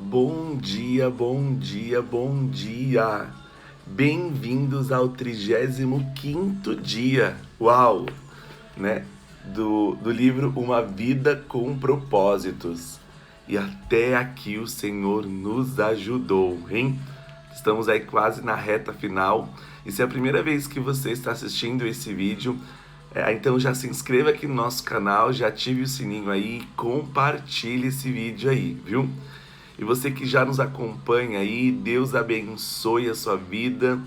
Bom dia, bom dia, bom dia! Bem-vindos ao 35º dia, uau, né? Do livro Uma Vida com Propósitos. E até aqui o Senhor nos ajudou, hein? Estamos aí quase na reta final. E se é a primeira vez que você está assistindo esse vídeo, então já se inscreva aqui no nosso canal, já ative o sininho aí e compartilhe esse vídeo aí, viu? E você que já nos acompanha aí, Deus abençoe a sua vida,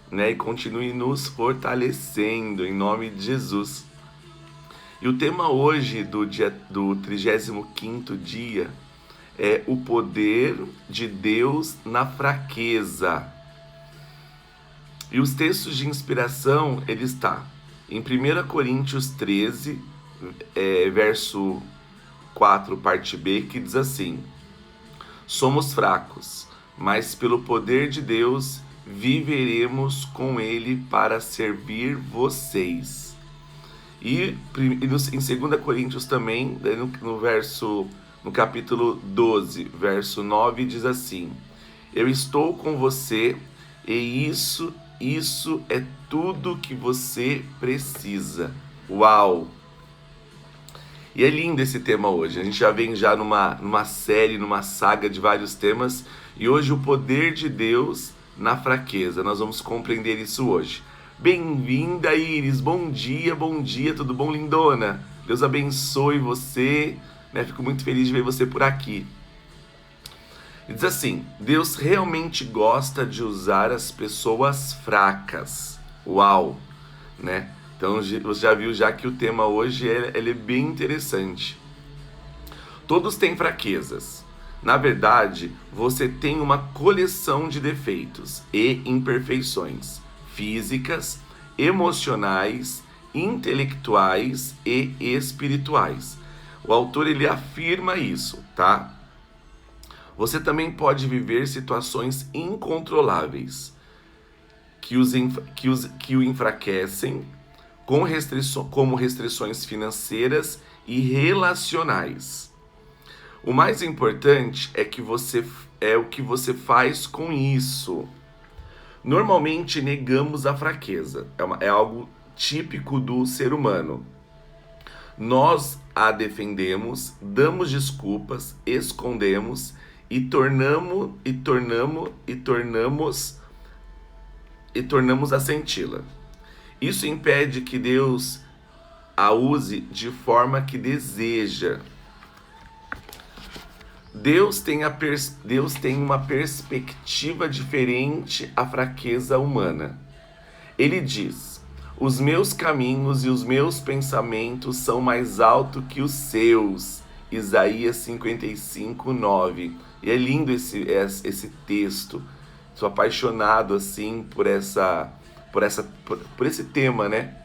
né? E continue nos fortalecendo, em nome de Jesus. E o tema hoje do 35º dia é o poder de Deus na fraqueza. E os textos de inspiração, ele está em 1 Coríntios 13, verso 4, parte B, que diz assim: somos fracos, mas pelo poder de Deus viveremos com Ele para servir vocês. E em 2 Coríntios também, no capítulo 12, verso 9, diz assim: eu estou com você e isso é tudo que você precisa. Uau! E é lindo esse tema hoje. A gente já vem numa série, numa saga de vários temas. E hoje o poder de Deus na fraqueza. Nós vamos compreender isso hoje. Bem-vinda, Iris. Bom dia. Tudo bom, lindona? Deus abençoe você. Fico muito feliz de ver você por aqui. E diz assim: Deus realmente gosta de usar as pessoas fracas. Uau! Né? Então você já viu já que o tema hoje ele é bem interessante. Todos têm fraquezas. Na verdade, você tem uma coleção de defeitos e imperfeições físicas, emocionais, intelectuais e espirituais. O autor ele afirma isso, tá? Você também pode viver situações incontroláveis que o enfraquecem, como restrições financeiras e relacionais. O mais importante é o que você faz com isso. Normalmente negamos a fraqueza, é algo típico do ser humano. Nós a defendemos, damos desculpas, escondemos e tornamos a senti-la. Isso impede que Deus a use de forma que deseja. Deus tem uma perspectiva diferente à fraqueza humana. Ele diz: os meus caminhos e os meus pensamentos são mais altos que os seus. Isaías 55, 9. E é lindo esse texto. Sou apaixonado assim por esse tema, né?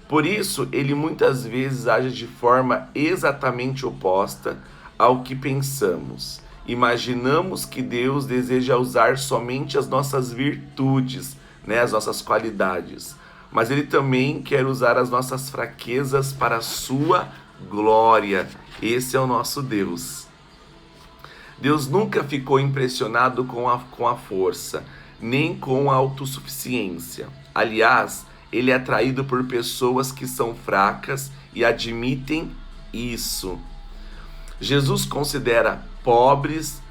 Por isso, ele muitas vezes age de forma exatamente oposta ao que pensamos. Imaginamos que Deus deseja usar somente as nossas virtudes, né, as nossas qualidades, mas ele também quer usar as nossas fraquezas para a sua glória. Esse é o nosso Deus. Deus nunca ficou impressionado com a força, nem com a autossuficiência. Aliás, ele é atraído por pessoas que são fracas e admitem isso. Jesus considera pobres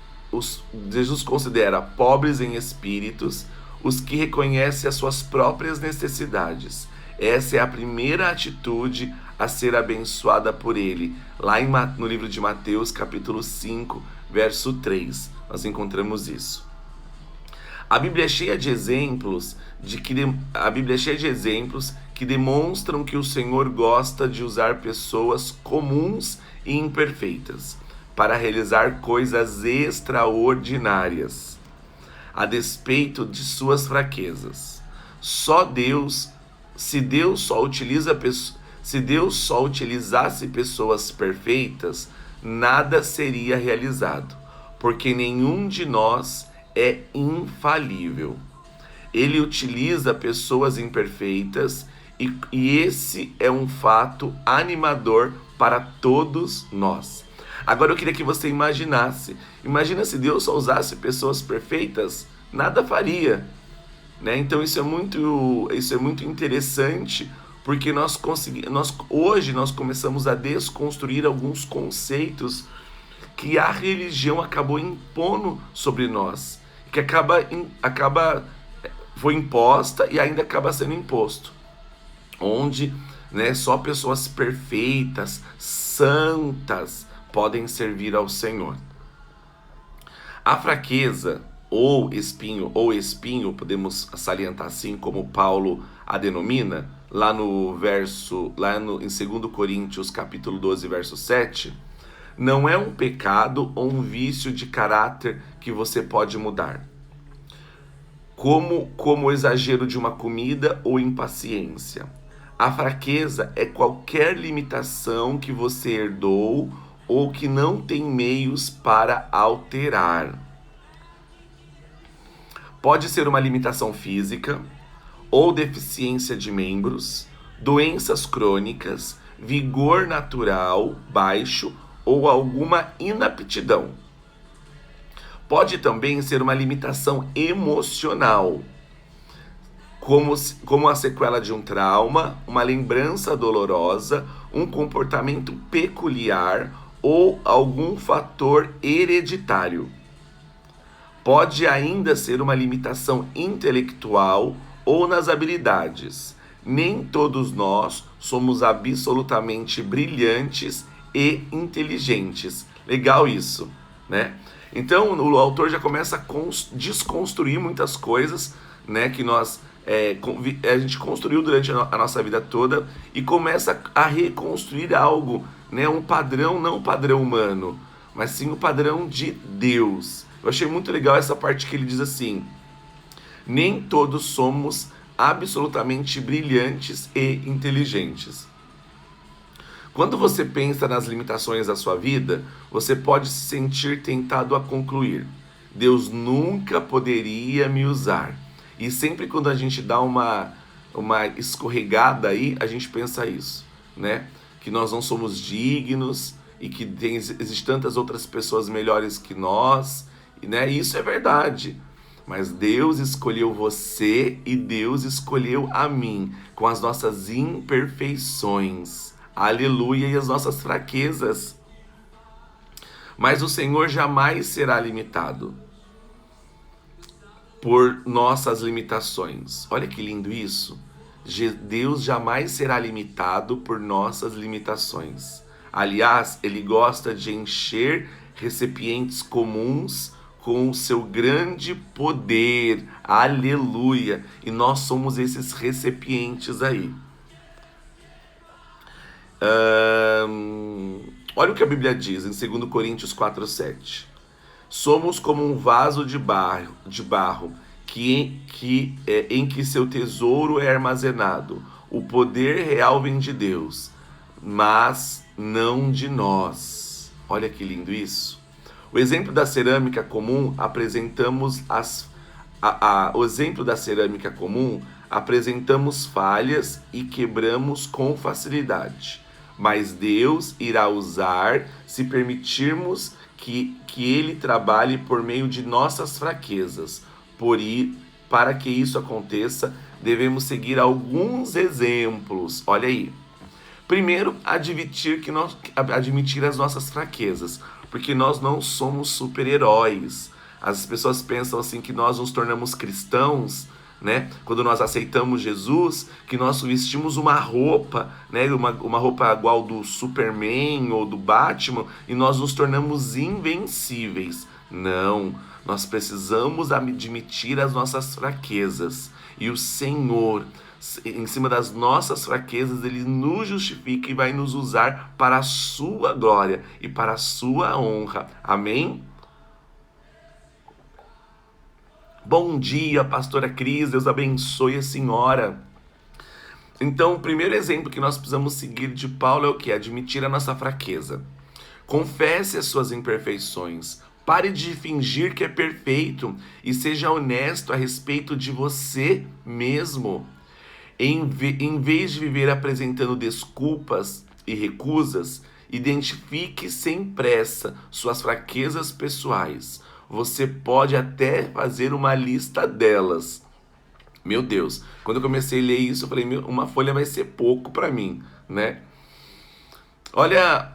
em espíritos os que reconhecem as suas próprias necessidades. Essa é a primeira atitude a ser abençoada por ele. Lá no livro de Mateus, capítulo 5, verso 3, nós encontramos isso. A Bíblia é cheia de exemplos que demonstram que o Senhor gosta de usar pessoas comuns e imperfeitas para realizar coisas extraordinárias, a despeito de suas fraquezas. Se Deus só utilizasse pessoas perfeitas, nada seria realizado, porque nenhum de nós é infalível. Ele utiliza pessoas imperfeitas e esse é um fato animador para todos nós. Agora eu queria que você imaginasse. Imagina se Deus só usasse pessoas perfeitas, nada faria, né? Então isso é muito interessante, porque hoje nós começamos a desconstruir alguns conceitos que a religião acabou impondo sobre nós, que foi imposta e ainda acaba sendo imposto, onde, né, só pessoas perfeitas, santas, podem servir ao Senhor. A fraqueza ou espinho, podemos salientar assim como Paulo a denomina, em 2 Coríntios capítulo 12, verso 7, não é um pecado ou um vício de caráter que você pode mudar, como o exagero de uma comida ou impaciência. A fraqueza é qualquer limitação que você herdou ou que não tem meios para alterar. Pode ser uma limitação física ou deficiência de membros, doenças crônicas, vigor natural baixo ou alguma inaptidão. Pode também ser uma limitação emocional, como a sequela de um trauma, uma lembrança dolorosa, um comportamento peculiar ou algum fator hereditário. Pode ainda ser uma limitação intelectual ou nas habilidades. Nem todos nós somos absolutamente brilhantes e inteligentes. Legal isso, né? Então o autor já começa a desconstruir muitas coisas, né, que a gente construiu durante a nossa vida toda, e começa a reconstruir algo, né, um padrão, não um padrão humano, mas sim o padrão de Deus. Eu achei muito legal essa parte que ele diz assim: nem todos somos absolutamente brilhantes e inteligentes. Quando você pensa nas limitações da sua vida, você pode se sentir tentado a concluir: Deus nunca poderia me usar. E sempre quando a gente dá uma escorregada aí, a gente pensa isso, né? Que nós não somos dignos e que existem tantas outras pessoas melhores que nós, né? Isso é verdade. Mas Deus escolheu você e Deus escolheu a mim com as nossas imperfeições. Aleluia, e as nossas fraquezas. Mas o Senhor jamais será limitado por nossas limitações. Olha que lindo isso. Deus jamais será limitado por nossas limitações. Aliás, Ele gosta de encher recipientes comuns com o seu grande poder. Aleluia! E nós somos esses recipientes aí. Olha o que a Bíblia diz em 2 Coríntios 4:7. Somos como um vaso de barro em que seu tesouro é armazenado. O poder real vem de Deus, mas não de nós. Olha que lindo isso. O exemplo da cerâmica comum apresentamos falhas e quebramos com facilidade. Mas Deus irá usar se permitirmos que Ele trabalhe por meio de nossas fraquezas. Para que isso aconteça, devemos seguir alguns exemplos. Olha aí. Primeiro, admitir as nossas fraquezas, porque nós não somos super-heróis. As pessoas pensam assim que nós nos tornamos cristãos, né? Quando nós aceitamos Jesus, que nós vestimos uma roupa, né? Uma roupa igual do Superman ou do Batman, e nós nos tornamos invencíveis. Não, nós precisamos admitir as nossas fraquezas. E o Senhor, em cima das nossas fraquezas, Ele nos justifica e vai nos usar para a sua glória e para a sua honra. Amém? Bom dia, pastora Cris, Deus abençoe a senhora. Então, o primeiro exemplo que nós precisamos seguir de Paulo é o que? Admitir a nossa fraqueza. Confesse as suas imperfeições. Pare de fingir que é perfeito e seja honesto a respeito de você mesmo. Em vez de viver apresentando desculpas e recusas, Identifique sem pressa suas fraquezas pessoais. Você pode até fazer uma lista delas. Meu Deus, quando eu comecei a ler isso, eu falei, uma folha vai ser pouco para mim, né? Olha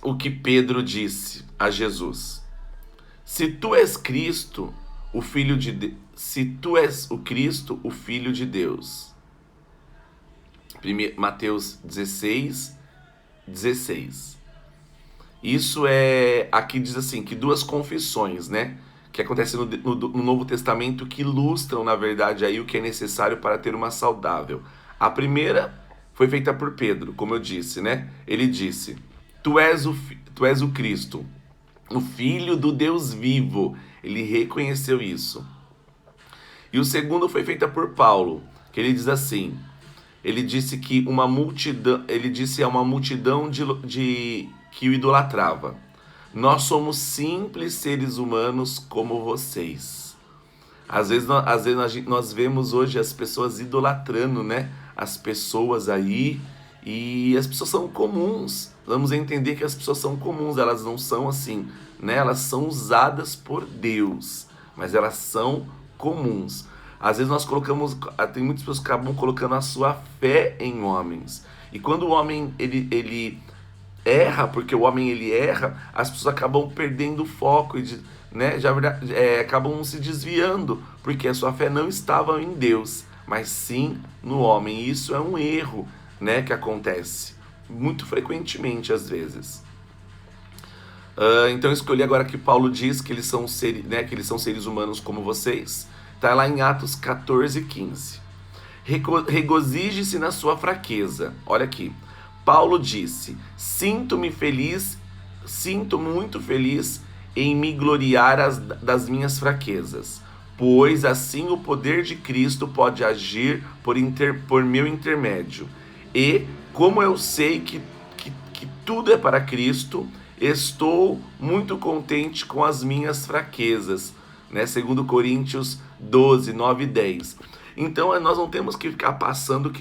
o que Pedro disse a Jesus. Se tu és Cristo, o Filho de Deus, se tu és o Cristo, o Filho de Deus. Mateus 16, 16. Isso é, aqui diz assim, que duas confissões, né? Que acontecem no Novo Testamento que ilustram, na verdade, aí o que é necessário para ter uma saudável. A primeira foi feita por Pedro, como eu disse, né? Ele disse, tu és o Cristo, o Filho do Deus vivo. Ele reconheceu isso. E o segundo foi feita por Paulo, que ele diz assim, ele disse que uma multidão, ele disse a uma multidão que o idolatrava. Nós somos simples seres humanos como vocês. Às vezes nós vemos hoje as pessoas idolatrando, né? As pessoas aí, e as pessoas são comuns. Vamos entender que as pessoas são comuns, elas não são assim, né? Elas são usadas por Deus, mas elas são comuns. Às vezes nós colocamos, tem muitas pessoas que acabam colocando a sua fé em homens. E quando o homem ele erra, porque o homem ele erra, as pessoas acabam perdendo o foco, né? Acabam se desviando, porque a sua fé não estava em Deus, mas sim no homem. E isso é um erro, né, que acontece muito frequentemente às vezes. Então eu escolhi agora que Paulo diz que eles são né, que eles são seres humanos como vocês. Está lá em Atos 14, 15. Regozije-se na sua fraqueza. Olha aqui. Paulo disse, sinto muito feliz em me gloriar das minhas fraquezas, pois assim o poder de Cristo pode agir por meu intermédio. E, como eu sei que tudo é para Cristo, estou muito contente com as minhas fraquezas, né? 2 Coríntios 12, 9 e 10. Então nós não temos que ficar passando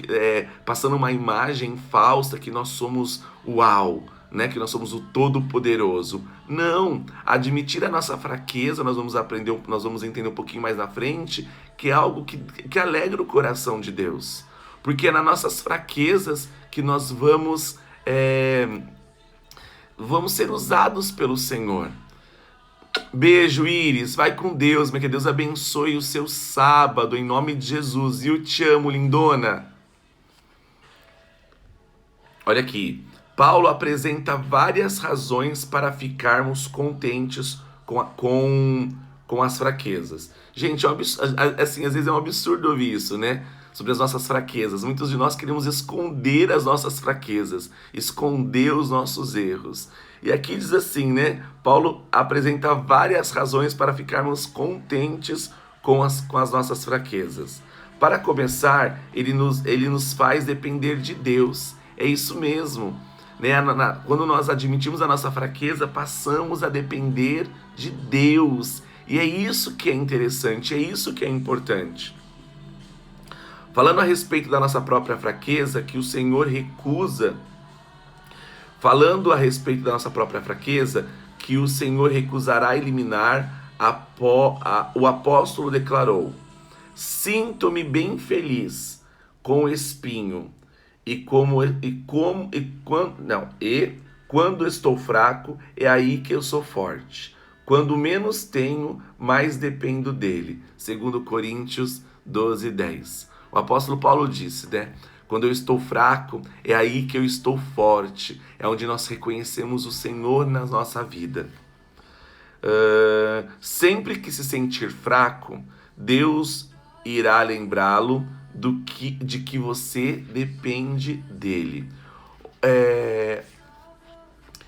uma imagem falsa que nós somos uau, né? Que nós somos o Todo-Poderoso. Não, admitir a nossa fraqueza, nós vamos entender um pouquinho mais na frente, que é algo que alegra o coração de Deus. Porque é nas nossas fraquezas que nós vamos ser usados pelo Senhor. Beijo, Iris, vai com Deus, que Deus abençoe o seu sábado, em nome de Jesus. E eu te amo, lindona. Olha aqui, Paulo apresenta várias razões para ficarmos contentes com as fraquezas. Gente, assim, às vezes é um absurdo ouvir isso, né? Sobre as nossas fraquezas. Muitos de nós queremos esconder as nossas fraquezas, esconder os nossos erros. E aqui diz assim, né? Paulo apresenta várias razões para ficarmos contentes com as nossas fraquezas. Para começar, ele nos faz depender de Deus. É isso mesmo. Né? Quando nós admitimos a nossa fraqueza, passamos a depender de Deus. E é isso que é interessante, é isso que é importante. Falando a respeito da nossa própria fraqueza, que o Senhor recusa. Falando a respeito da nossa própria fraqueza, que o Senhor recusará eliminar, o apóstolo declarou: sinto-me bem feliz com o espinho, quando estou fraco, é aí que eu sou forte. Quando menos tenho, mais dependo dele. 2 Coríntios 12, 10. O apóstolo Paulo disse, né? Quando eu estou fraco, é aí que eu estou forte. É onde nós reconhecemos o Senhor na nossa vida. Sempre que se sentir fraco, Deus irá lembrá-lo de que você depende dele.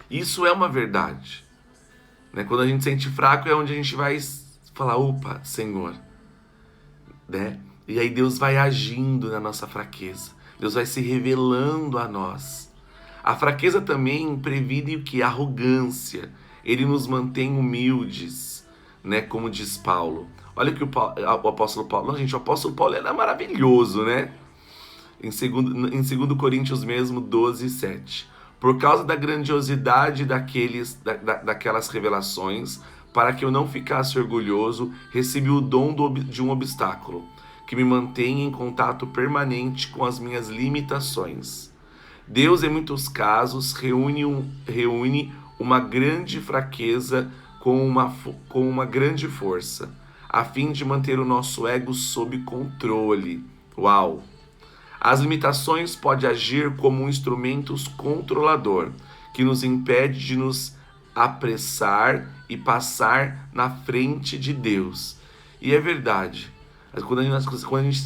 Isso é uma verdade. Né? Quando a gente se sente fraco, é onde a gente vai falar, opa, Senhor. Né? E aí Deus vai agindo na nossa fraqueza. Deus vai se revelando a nós. A fraqueza também previne o que? A arrogância. Ele nos mantém humildes, né? Como diz Paulo. Olha que o apóstolo Paulo... Não, gente, o apóstolo Paulo era maravilhoso, né? Em 2 Coríntios mesmo, 12, 7. Por causa da grandiosidade daquelas revelações, para que eu não ficasse orgulhoso, recebi o dom de um obstáculo, que me mantém em contato permanente com as minhas limitações. Deus, em muitos casos, reúne uma grande fraqueza com uma grande força, a fim de manter o nosso ego sob controle. Uau! As limitações podem agir como um instrumento controlador, que nos impede de nos apressar e passar na frente de Deus. E é verdade.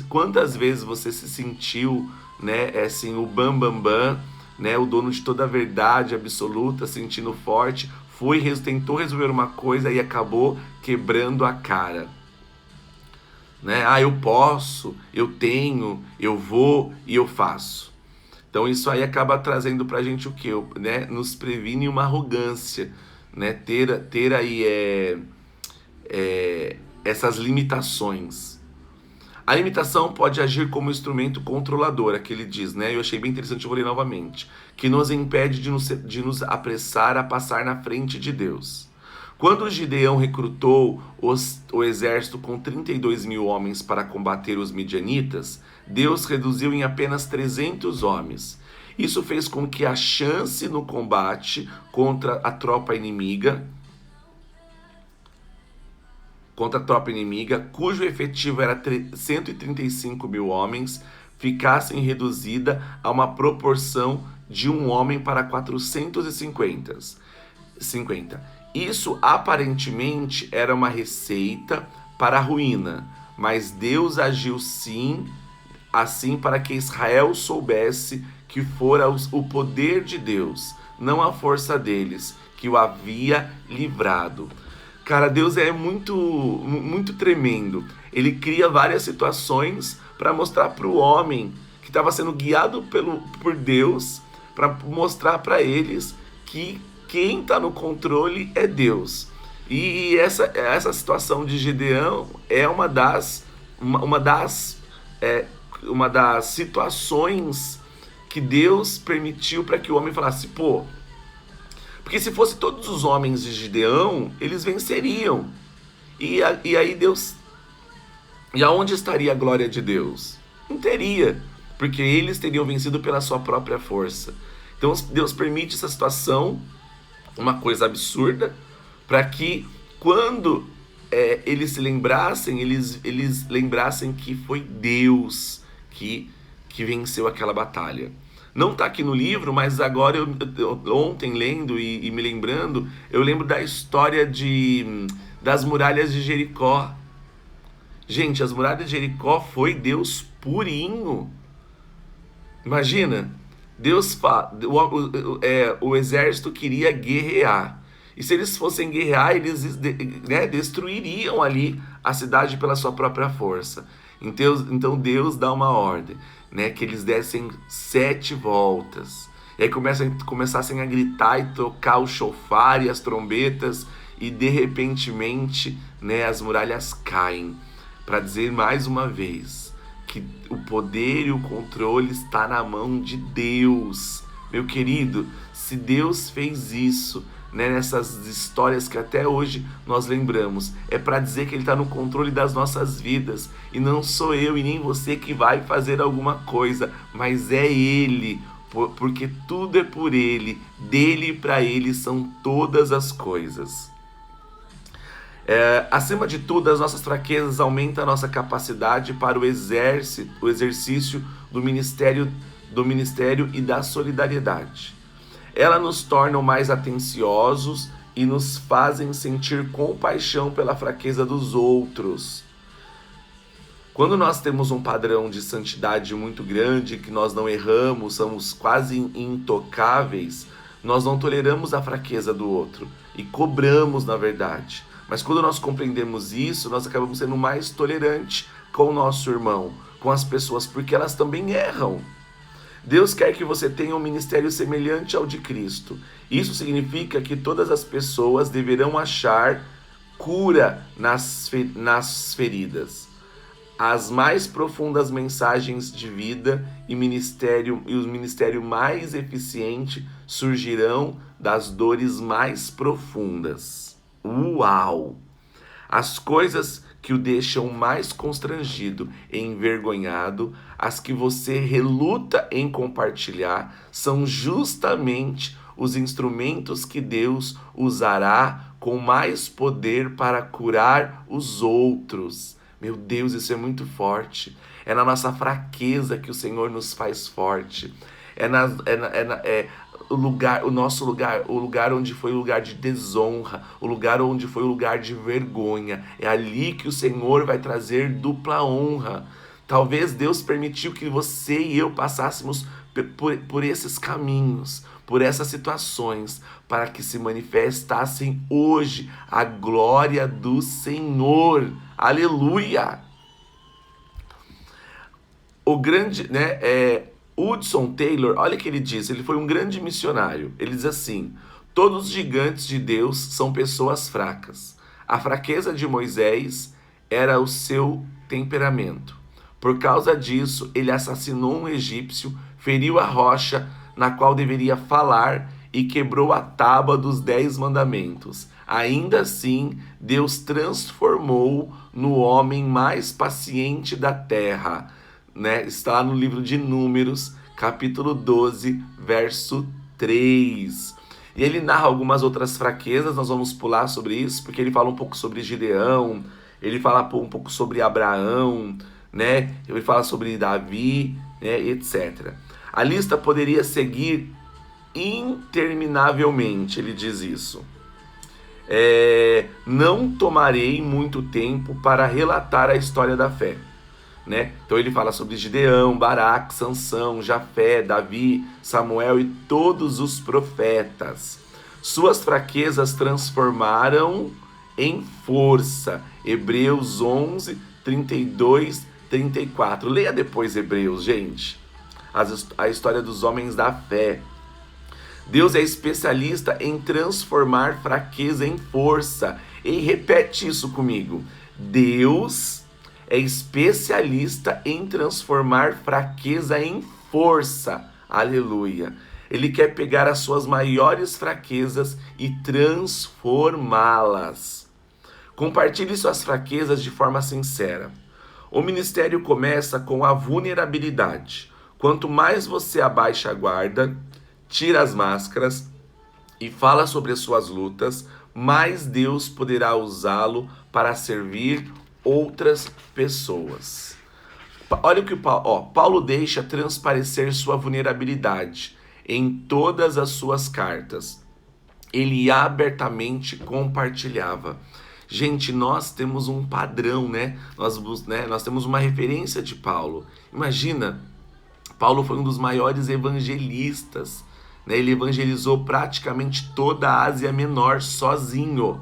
Quantas vezes você se sentiu, né, assim, o bam, né, o dono de toda a verdade absoluta, sentindo forte, tentou resolver uma coisa e acabou quebrando a cara. Né? Eu posso, eu tenho, eu vou e eu faço. Então isso aí acaba trazendo pra gente o quê? Né? Nos previne uma arrogância, né? Ter aí essas limitações. A limitação pode agir como instrumento controlador, é que ele diz, né? Eu achei bem interessante, eu vou ler novamente. Que nos impede de nos apressar a passar na frente de Deus. Quando Gideão recrutou o exército com 32 mil homens para combater os midianitas, Deus reduziu em apenas 300 homens. Isso fez com que a chance no combate contra a tropa inimiga, cujo efetivo era 135 mil homens, ficassem reduzida a uma proporção de um homem para 450. Isso aparentemente era uma receita para a ruína, mas Deus agiu assim para que Israel soubesse que fora o poder de Deus, não a força deles, que o havia livrado. Cara, Deus é muito tremendo. Ele cria várias situações para mostrar para o homem que estava sendo guiado por Deus, para mostrar para eles que quem está no controle é Deus. E essa situação de Gideão é uma das situações que Deus permitiu para que o homem falasse, porque se fosse todos os homens de Gideão, eles venceriam. E aí Deus... E aonde estaria a glória de Deus? Não teria, porque eles teriam vencido pela sua própria força. Então Deus permite essa situação, uma coisa absurda, para que quando eles se lembrassem, eles lembrassem que foi Deus que venceu aquela batalha. Não está aqui no livro, mas agora ontem lendo e me lembrando, eu lembro da história das muralhas de Jericó. Gente, as muralhas de Jericó foi Deus purinho. Imagina, o exército queria guerrear. E se eles fossem guerrear, eles destruiriam ali a cidade pela sua própria força. Então Deus dá uma ordem, né, que eles dessem 7 voltas. E aí começassem a gritar e tocar o chofar e as trombetas, e de repentemente, né, as muralhas caem, para dizer mais uma vez que o poder e o controle está na mão de Deus. Meu querido, se Deus fez isso, né, nessas histórias que até hoje nós lembramos, é para dizer que Ele está no controle das nossas vidas, e não sou eu e nem você que vai fazer alguma coisa, mas é Ele, porque tudo é por Ele, dele e para Ele são todas as coisas. Acima de tudo, as nossas fraquezas aumentam a nossa capacidade para o exercício do ministério e da solidariedade. Elas nos tornam mais atenciosos e nos fazem sentir compaixão pela fraqueza dos outros. Quando nós temos um padrão de santidade muito grande, que nós não erramos, somos quase intocáveis, nós não toleramos a fraqueza do outro e cobramos, na verdade. Mas quando nós compreendemos isso, nós acabamos sendo mais tolerantes com o nosso irmão, com as pessoas, porque elas também erram. Deus quer que você tenha um ministério semelhante ao de Cristo. Isso significa que todas as pessoas deverão achar cura nas feridas. As mais profundas mensagens de vida e o ministério mais eficiente surgirão das dores mais profundas. Uau! As coisas que o deixam mais constrangido e envergonhado, as que você reluta em compartilhar, são justamente os instrumentos que Deus usará com mais poder para curar os outros. Meu Deus, isso é muito forte. É na nossa fraqueza que o Senhor nos faz forte. O nosso lugar, o lugar onde foi o lugar de desonra, o lugar onde foi o lugar de vergonha. É ali que o Senhor vai trazer dupla honra. Talvez Deus permitiu que você e eu passássemos por esses caminhos, por essas situações, para que se manifestassem hoje a glória do Senhor. Aleluia! O grande, Hudson Taylor, olha o que ele diz, ele foi um grande missionário. Ele diz assim: todos os gigantes de Deus são pessoas fracas. A fraqueza de Moisés era o seu temperamento. Por causa disso, ele assassinou um egípcio, feriu a rocha na qual deveria falar e quebrou a tábua dos 10 mandamentos. Ainda assim, Deus transformou no homem mais paciente da terra. Está no livro de Números, capítulo 12, verso 3. E ele narra algumas outras fraquezas, nós vamos pular sobre isso, porque ele fala um pouco sobre Gideão, ele fala um pouco sobre Abraão, ele fala sobre Davi, etc. A lista poderia seguir interminavelmente, ele diz isso. Não tomarei muito tempo para relatar a história da fé. Então ele fala sobre Gideão, Baraque, Sansão, Jafé, Davi, Samuel e todos os profetas. Suas fraquezas transformaram em força. Hebreus 11, 32, 34. Leia depois Hebreus, gente. A história dos homens da fé. Deus é especialista em transformar fraqueza em força. E repete isso comigo. Deus é especialista em transformar fraqueza em força. Aleluia. Ele quer pegar as suas maiores fraquezas e transformá-las. Compartilhe suas fraquezas de forma sincera. O ministério começa com a vulnerabilidade. Quanto mais você abaixa a guarda, tira as máscaras e fala sobre as suas lutas, mais Deus poderá usá-lo para servir outras pessoas. Olha o que Paulo deixa transparecer sua vulnerabilidade em todas as suas cartas. Ele abertamente compartilhava. Gente, nós temos um padrão, Nós temos uma referência de Paulo. Imagina, Paulo foi um dos maiores evangelistas, Ele evangelizou praticamente toda a Ásia Menor sozinho.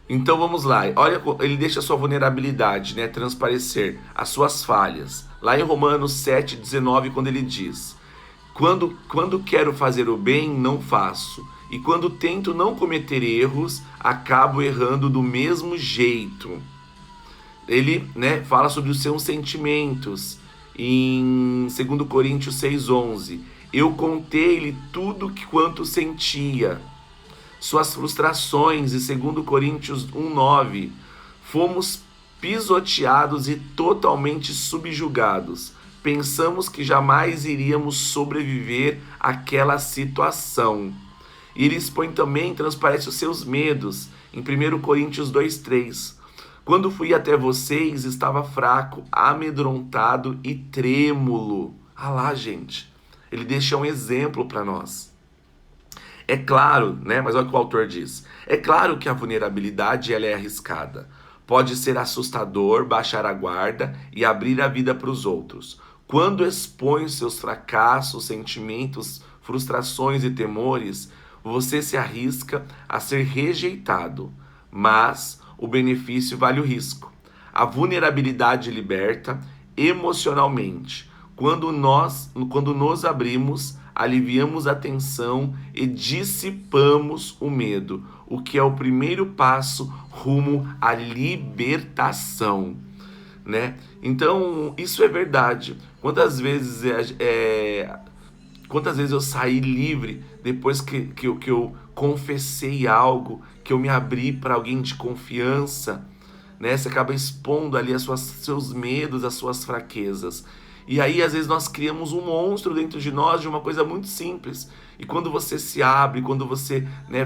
Então vamos lá, olha, ele deixa a sua vulnerabilidade, transparecer as suas falhas. Lá em Romanos 7,19, quando ele diz: quando quero fazer o bem, não faço. E quando tento não cometer erros, acabo errando do mesmo jeito. Ele fala sobre os seus sentimentos em 2 Coríntios 6,11. Eu contei-lhe tudo quanto sentia. Suas frustrações, e 2 Coríntios 1,9, fomos pisoteados e totalmente subjugados. Pensamos que jamais iríamos sobreviver àquela situação. E ele expõe também, transparece os seus medos, em 1 Coríntios 2,3. Quando fui até vocês, estava fraco, amedrontado e trêmulo. Ah lá, gente, ele deixa um exemplo para nós. É claro, mas olha o que o autor diz. É claro que a vulnerabilidade ela é arriscada. Pode ser assustador baixar a guarda e abrir a vida para os outros. Quando expõe seus fracassos, sentimentos, frustrações e temores, você se arrisca a ser rejeitado. Mas o benefício vale o risco. A vulnerabilidade liberta emocionalmente. Quando nos abrimos, aliviamos a tensão e dissipamos o medo, o que é o primeiro passo rumo à libertação. né? Então, isso é verdade. Quantas vezes eu saí livre depois que eu confessei algo, que eu me abri para alguém de confiança, né? Você acaba expondo ali seus medos, as suas fraquezas. E aí, às vezes, nós criamos um monstro dentro de nós de uma coisa muito simples. E quando você se abre, quando você, né,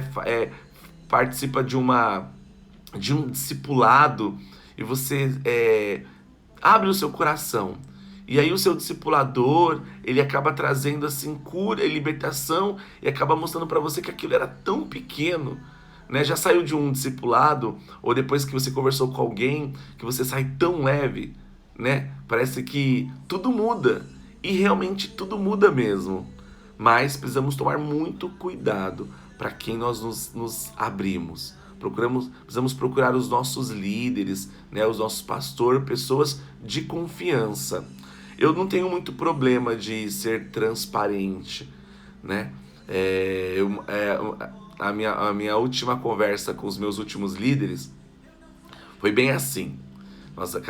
participa de um discipulado e você abre o seu coração. E aí o seu discipulador, ele acaba trazendo assim cura e libertação e acaba mostrando para você que aquilo era tão pequeno, né? Já saiu de um discipulado ou depois que você conversou com alguém que você sai tão leve, né? Parece que tudo muda e realmente tudo muda mesmo. Mas precisamos tomar muito cuidado para quem nós nos abrimos. Precisamos procurar os nossos líderes, né, os nossos pastores, pessoas de confiança. Eu não tenho muito problema de ser transparente, né? A minha última conversa com os meus últimos líderes foi bem assim. Nossa,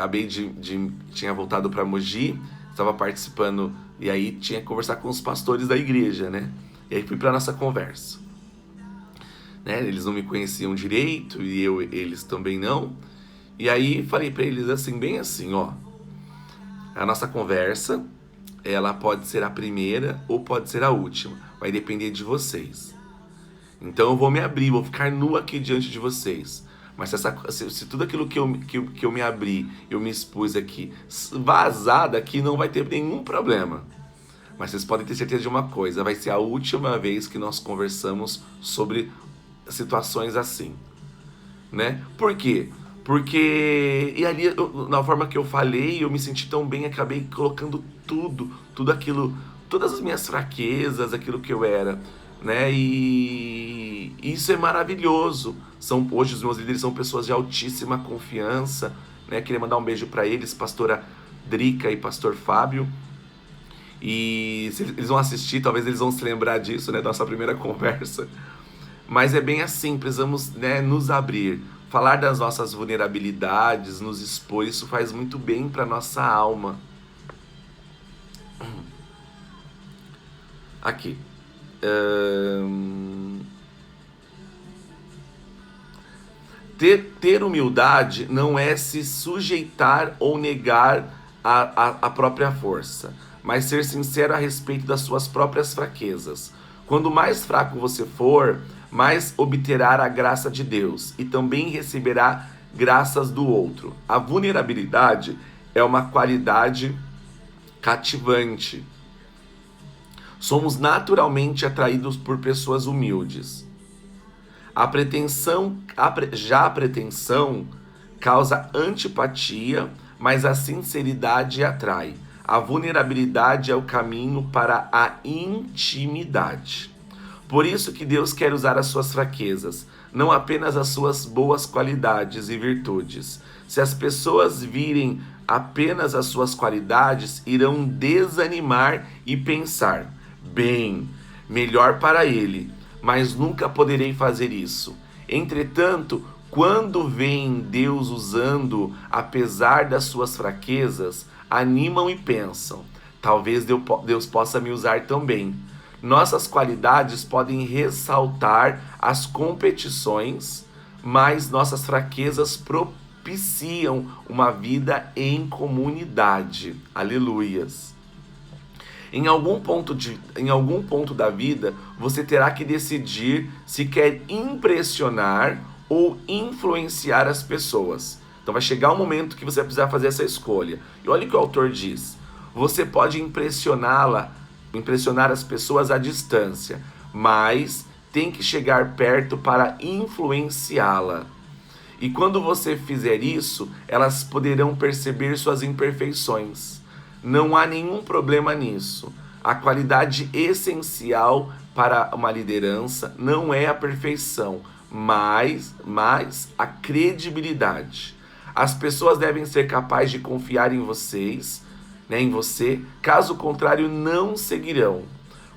tinha voltado para Mogi, estava participando e aí tinha que conversar com os pastores da igreja, né? E aí fui para nossa conversa. Né? Eles não me conheciam direito e eles também não. E aí falei para eles assim, bem assim, ó, a nossa conversa, ela pode ser a primeira ou pode ser a última, vai depender de vocês. Então eu vou me abrir, vou ficar nu aqui diante de vocês. Mas se tudo aquilo que eu me abri, eu me expus aqui, vazar daqui, não vai ter nenhum problema. Mas vocês podem ter certeza de uma coisa, vai ser a última vez que nós conversamos sobre situações assim, né? Por quê? Porque e ali, na forma que eu falei, eu me senti tão bem, acabei colocando tudo aquilo, todas as minhas fraquezas, aquilo que eu era, né? E isso é maravilhoso. Hoje os meus líderes são pessoas de altíssima confiança, né? Queria mandar um beijo para eles, pastora Drica e pastor Fábio. E se eles vão assistir, talvez eles vão se lembrar disso, né? Da nossa primeira conversa. Mas é bem assim, precisamos, né, nos abrir, falar das nossas vulnerabilidades, nos expor, isso faz muito bem para nossa alma. Aqui. Ter humildade não é se sujeitar ou negar a própria força, mas ser sincero a respeito das suas próprias fraquezas. Quando mais fraco você for, mais obterá a graça de Deus e também receberá graças do outro. A vulnerabilidade é uma qualidade cativante. Somos naturalmente atraídos por pessoas humildes. A pretensão causa antipatia, mas a sinceridade atrai. A vulnerabilidade é o caminho para a intimidade. Por isso que Deus quer usar as suas fraquezas, não apenas as suas boas qualidades e virtudes. Se as pessoas virem apenas as suas qualidades, irão desanimar e pensar: bem, melhor para ele, mas nunca poderei fazer isso. Entretanto, quando veem Deus usando, apesar das suas fraquezas, animam e pensam: talvez Deus possa me usar também. Nossas qualidades podem ressaltar as competições, mas nossas fraquezas propiciam uma vida em comunidade. Aleluias. Em algum ponto da vida, você terá que decidir se quer impressionar ou influenciar as pessoas. Então vai chegar um momento que você vai precisar fazer essa escolha. E olha o que o autor diz. Você pode impressionar as pessoas à distância, mas tem que chegar perto para influenciá-la. E quando você fizer isso, elas poderão perceber suas imperfeições. Não há nenhum problema nisso. A qualidade essencial para uma liderança não é a perfeição, mas a credibilidade. As pessoas devem ser capazes de confiar em vocês, né, em você, caso contrário não seguirão.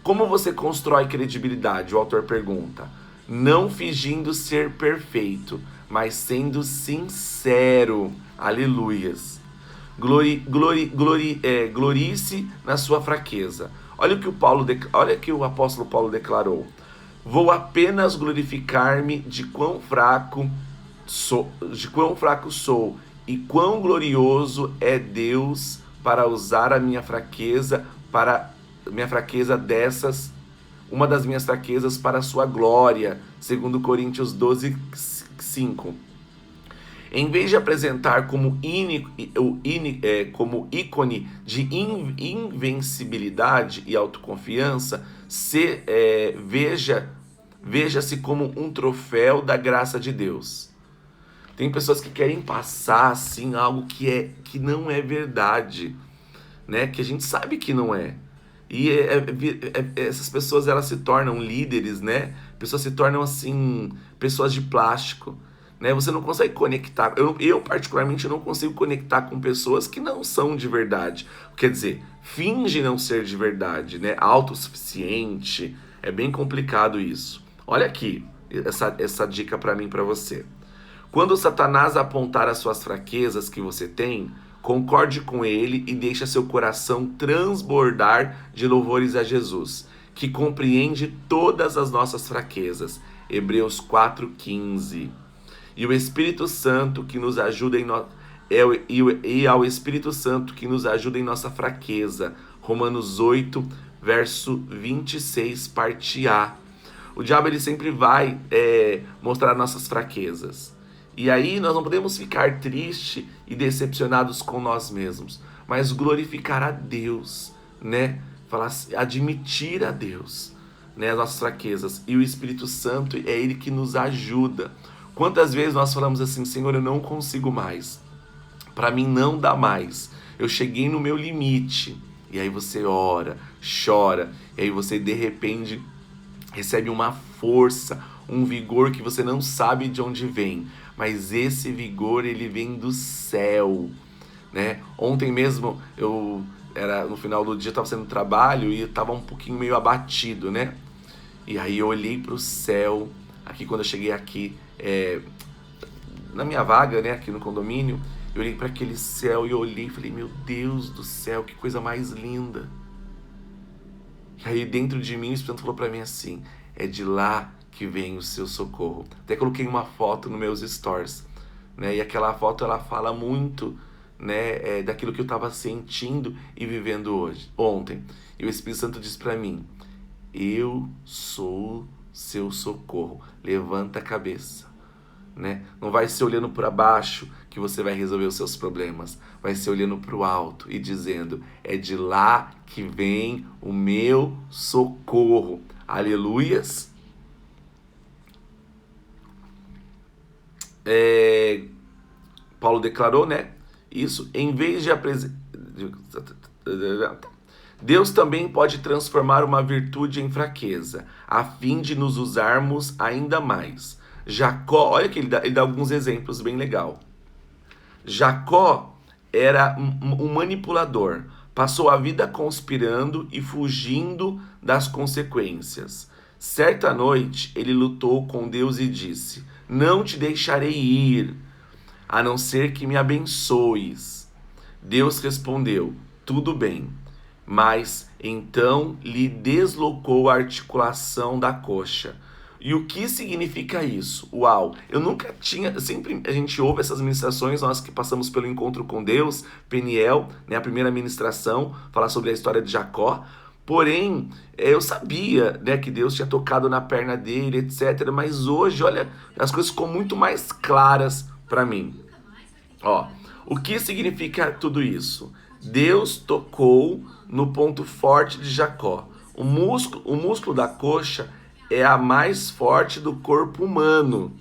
Como você constrói credibilidade? O autor pergunta. Não fingindo ser perfeito, mas sendo sincero. Aleluias. Glorie-se na sua fraqueza. Olha o que o apóstolo Paulo declarou. Vou apenas glorificar-me de quão fraco sou e quão glorioso é Deus para usar a minha fraqueza uma das minhas fraquezas para a sua glória, segundo Coríntios 12, 5. Em vez de apresentar como ícone de invencibilidade e autoconfiança, veja-se como um troféu da graça de Deus. Tem pessoas que querem passar assim algo que não é verdade, né? Que a gente sabe que não é. E essas pessoas, elas se tornam líderes, né? Pessoas se tornam assim, pessoas de plástico, né? Você não consegue conectar. Eu particularmente não consigo conectar com pessoas que não são de verdade. Quer dizer, finge não ser de verdade, né? Autossuficiente. É bem complicado isso. Olha aqui essa dica para mim, para você. Quando Satanás apontar as suas fraquezas que você tem, concorde com ele e deixe seu coração transbordar de louvores a Jesus, que compreende todas as nossas fraquezas. Hebreus 4,15. E o Espírito Santo que nos ajuda ao Espírito Santo que nos ajuda em nossa fraqueza. Romanos 8, verso 26, parte A. O diabo, ele sempre vai mostrar nossas fraquezas. E aí nós não podemos ficar tristes e decepcionados com nós mesmos, mas glorificar a Deus, né? Admitir a Deus, né, as nossas fraquezas. E o Espírito Santo é Ele que nos ajuda. Quantas vezes nós falamos assim: Senhor, eu não consigo mais, para mim não dá mais, eu cheguei no meu limite. E aí você ora, chora, e aí você de repente recebe uma força, um vigor que você não sabe de onde vem, mas esse vigor, ele vem do céu, né? Ontem mesmo, no final do dia, eu estava fazendo trabalho e eu estava um pouquinho meio abatido, né? E aí eu olhei para o céu, quando eu cheguei aqui, na minha vaga, né, aqui no condomínio, eu olhei para aquele céu e eu olhei e falei: meu Deus do céu, que coisa mais linda. E aí dentro de mim o Espírito falou para mim assim: é de lá que vem o seu socorro. Até coloquei uma foto nos meus stories, né? E aquela foto, ela fala muito, né, daquilo que eu estava sentindo e vivendo ontem. E o Espírito Santo disse para mim: eu sou seu socorro. Levanta a cabeça, né? Não vai ser olhando para baixo que você vai resolver os seus problemas. Vai ser olhando para o alto e dizendo: é de lá que vem o meu socorro. Aleluias. Paulo declarou, né? Isso. Em vez de Deus também pode transformar uma virtude em fraqueza, a fim de nos usarmos ainda mais. Jacó, olha que ele dá alguns exemplos bem legal. Jacó era um manipulador, passou a vida conspirando e fugindo das consequências. Certa noite, ele lutou com Deus e disse: não te deixarei ir, a não ser que me abençoes. Deus respondeu: tudo bem. Mas então lhe deslocou a articulação da coxa. E o que significa isso? Uau, eu nunca tinha, sempre a gente ouve essas ministrações, nós que passamos pelo encontro com Deus, Peniel, né, a primeira ministração, falar sobre a história de Jacó. Porém, eu sabia, né, que Deus tinha tocado na perna dele, etc. Mas hoje, olha, as coisas ficam muito mais claras para mim. Ó, o que significa tudo isso? Deus tocou no ponto forte de Jacó. O músculo da coxa é a mais forte do corpo humano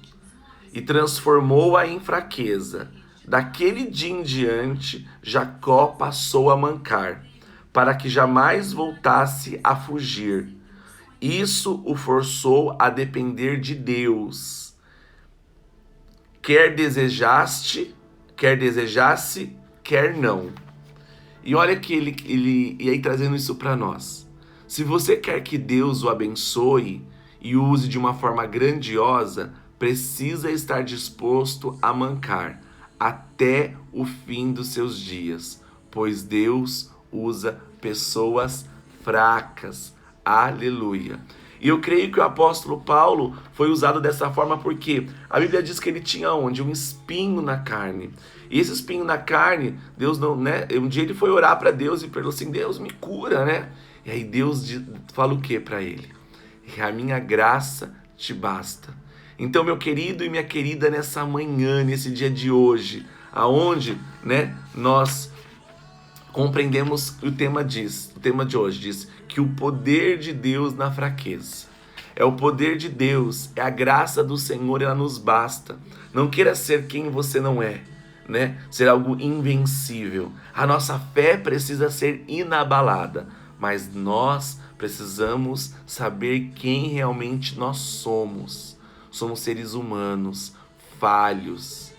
e transformou-a em fraqueza. Daquele dia em diante, Jacó passou a mancar, para que jamais voltasse a fugir. Isso o forçou a depender de Deus. Quer desejasse, quer não. E olha que e aí trazendo isso para nós. Se você quer que Deus o abençoe e o use de uma forma grandiosa, precisa estar disposto a mancar, até o fim dos seus dias, pois Deus usa pessoas fracas. Aleluia. E eu creio que o apóstolo Paulo foi usado dessa forma porque a Bíblia diz que ele tinha onde? Um espinho na carne. E esse espinho na carne, Deus não, né? Um dia ele foi orar para Deus e perguntou assim: Deus, me cura, né? E aí Deus fala o que para ele? A minha graça te basta. Então, meu querido e minha querida, nessa manhã, nesse dia de hoje, aonde, né, nós compreendemos o tema de hoje diz que o poder de Deus na fraqueza. É o poder de Deus, é a graça do Senhor, ela nos basta. Não queira ser quem você não é, né? Ser algo invencível. A nossa fé precisa ser inabalada, mas nós precisamos saber quem realmente nós somos. Somos seres humanos, falhos,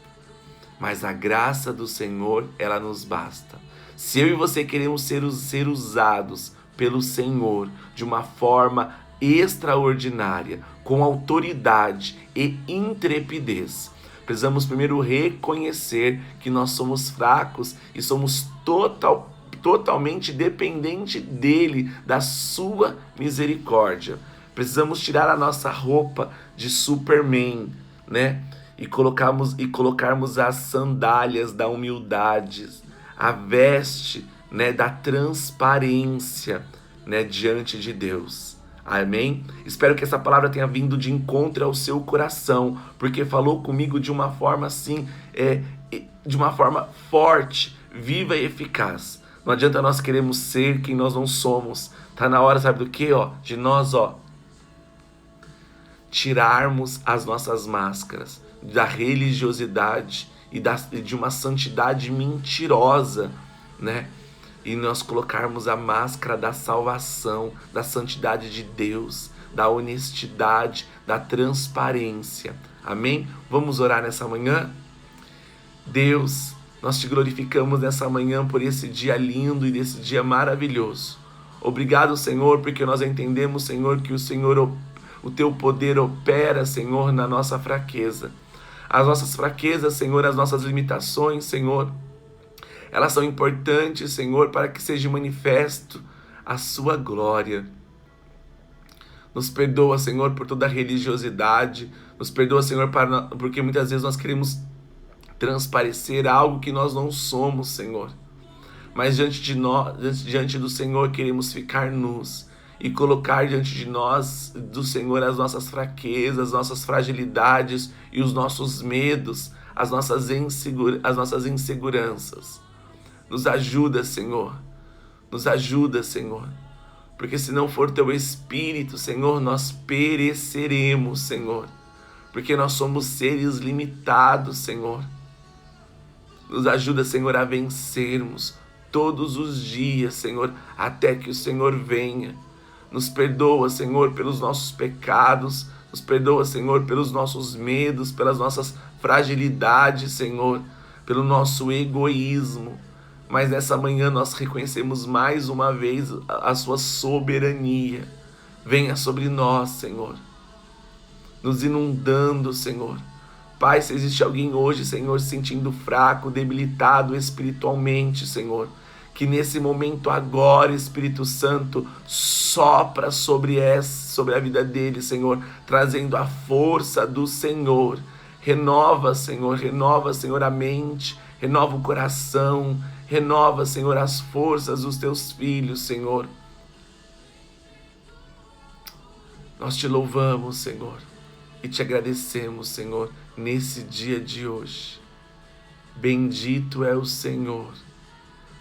mas a graça do Senhor, ela nos basta. Se eu e você queremos ser usados pelo Senhor de uma forma extraordinária, com autoridade e intrepidez, precisamos primeiro reconhecer que nós somos fracos e somos totalmente dependentes dele, da sua misericórdia. Precisamos tirar a nossa roupa de Superman, né? E colocarmos as sandálias da humildade, a veste, né, da transparência, né, diante de Deus. Amém? Espero que essa palavra tenha vindo de encontro ao seu coração, porque falou comigo de uma forma assim, de uma forma forte, viva e eficaz. Não adianta nós queremos ser quem nós não somos. Tá na hora, sabe do que? De nós, tirarmos as nossas máscaras da religiosidade e de uma santidade mentirosa, né? E nós colocarmos a máscara da salvação, da santidade de Deus, da honestidade, da transparência. Amém? Vamos orar nessa manhã? Deus, nós te glorificamos nessa manhã por esse dia lindo e desse dia maravilhoso. Obrigado, Senhor, porque nós entendemos, Senhor, que o teu poder opera, Senhor, na nossa fraqueza. As nossas fraquezas, Senhor, as nossas limitações, Senhor, elas são importantes, Senhor, para que seja manifesto a sua glória. Nos perdoa, Senhor, por toda a religiosidade. Nos perdoa, Senhor, porque muitas vezes nós queremos transparecer algo que nós não somos, Senhor. Mas diante do Senhor, queremos ficar nus e colocar diante de nós, do Senhor, as nossas fraquezas, as nossas fragilidades e os nossos medos, as nossas inseguranças. Nos ajuda, Senhor. Nos ajuda, Senhor. Porque se não for teu Espírito, Senhor, nós pereceremos, Senhor. Porque nós somos seres limitados, Senhor. Nos ajuda, Senhor, a vencermos todos os dias, Senhor, até que o Senhor venha. Nos perdoa, Senhor, pelos nossos pecados. Nos perdoa, Senhor, pelos nossos medos, pelas nossas fragilidades, Senhor, pelo nosso egoísmo. Mas nessa manhã nós reconhecemos mais uma vez a sua soberania. Venha sobre nós, Senhor, nos inundando, Senhor. Pai, se existe alguém hoje, Senhor, se sentindo fraco, debilitado espiritualmente, Senhor, que nesse momento agora, Espírito Santo, sopra sobre a vida dele, Senhor, trazendo a força do Senhor. Renova, Senhor, a mente, renova o coração, renova, Senhor, as forças dos teus filhos, Senhor. Nós te louvamos, Senhor, e te agradecemos, Senhor, nesse dia de hoje. Bendito é o Senhor.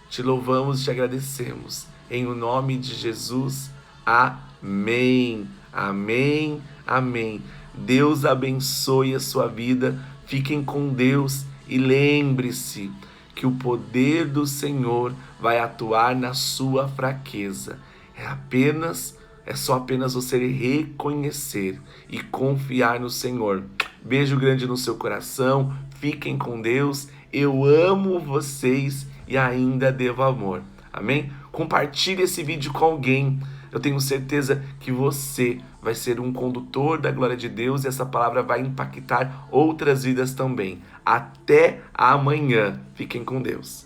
Te louvamos e te agradecemos. Em o nome de Jesus. Amém. Amém. Amém. Deus abençoe a sua vida. Fiquem com Deus e lembre-se que o poder do Senhor vai atuar na sua fraqueza. É só apenas você reconhecer e confiar no Senhor. Beijo grande no seu coração. Fiquem com Deus. Eu amo vocês e ainda devo amor. Amém? Compartilhe esse vídeo com alguém. Eu tenho certeza que você vai ser um condutor da glória de Deus e essa palavra vai impactar outras vidas também. Até amanhã. Fiquem com Deus.